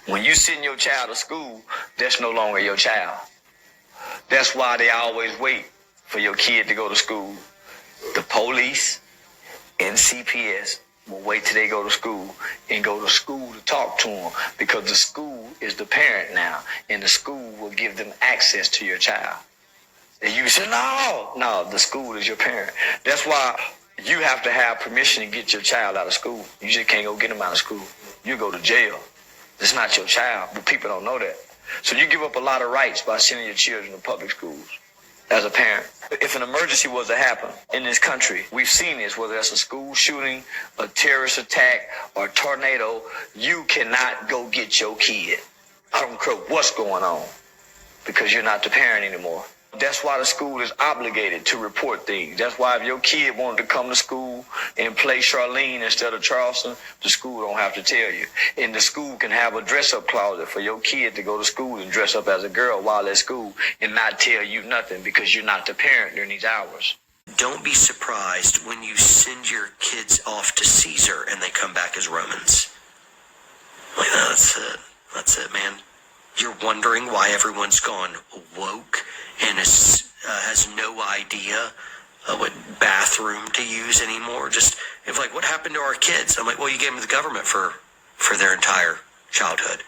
When you send your child to school, that's no longer your child. That's why they always wait for your kid to go to school. The police and CPS will wait till they go to school and go to school to talk to them, because the school is the parent now, and the school will give them access to your child. And you say, no, the school is your parent. That's why you have to have permission to get your child out of school. You just can't go get them out of school. You go to jail. It's not your child, but people don't know that. So you give up a lot of rights by sending your children to public schools as a parent. If an emergency was to happen in this country, we've seen this, whether that's a school shooting, a terrorist attack, or a tornado, you cannot go get your kid. I don't care what's going on, because you're not the parent anymore. That's why the school is obligated to report things. That's why if your kid wanted to come to school and play Charlene instead of Charleston, the school don't have to tell you. And the school can have a dress-up closet for your kid to go to school and dress up as a girl while at school and not tell you nothing, because you're not the parent during these hours. Don't be surprised when you send your kids off to Caesar and they come back as Romans. Like, that's it, man. You're wondering why everyone's gone woke and has no idea what bathroom to use anymore. Just, if like, what happened to our kids? I'm like, well, you gave them to the government for their entire childhood.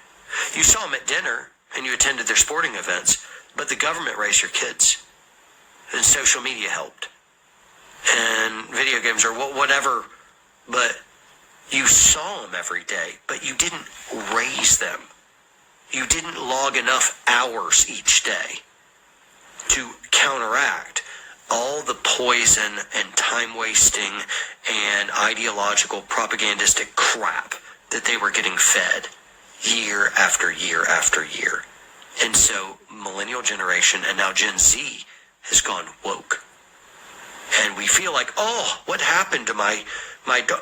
You saw them at dinner and you attended their sporting events, but the government raised your kids. And social media helped. And video games or whatever, but you saw them every day, but you didn't raise them. You didn't log enough hours each day to counteract all the poison and time wasting and ideological propagandistic crap that they were getting fed year after year after year. And so millennial generation and now Gen Z has gone woke. And we feel like, oh, what happened to my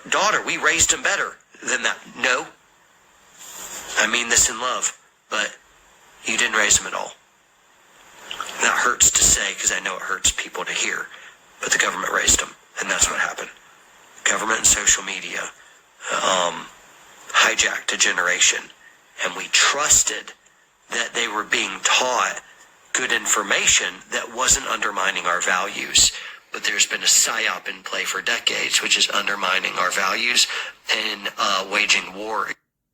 daughter? We raised him better than that. No. I mean this in love, but you didn't raise him at all. That hurts to say because I know it hurts people to hear, but the government raised him, and that's what happened. Government and social media hijacked a generation, and we trusted that they were being taught good information that wasn't undermining our values. But there's been a psyop in play for decades, which is undermining our values and waging war.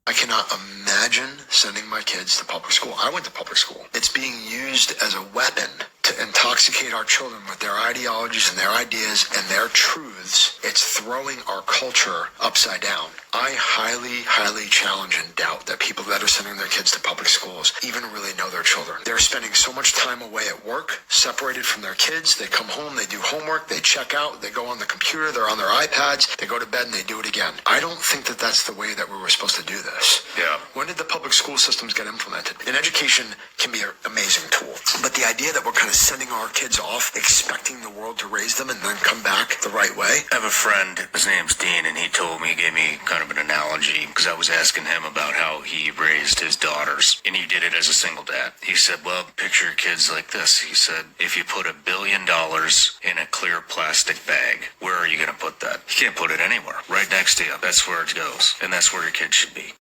I cannot imagine sending my kids to public school. I went to public school. It's being used as a weapon to intoxicate our children with their ideologies and their ideas and their truths. It's throwing our culture upside down. I highly, highly challenge and doubt that people that are sending their kids to public schools even really know their children. They're spending so much time away at work, separated from their kids. They come home, they do homework, they check out, they go on the computer, they're on their iPads, they go to bed and they do it again. I don't think that that's the way that we were supposed to do this. Yeah. When did the public school systems get implemented? And education can be an amazing tool. But the idea that we're kind of sending our kids off, expecting the world to raise them and then come back the right way. I have a friend, his name's Dean, and he gave me kind of an analogy, because I was asking him about how he raised his daughters, and he did it as a single dad. He said, well, picture your kids like this. He said, if you put $1 billion in a clear plastic bag, where are you going to put that? You can't put it anywhere. Right next to you. That's where it goes, and that's where your kids should be.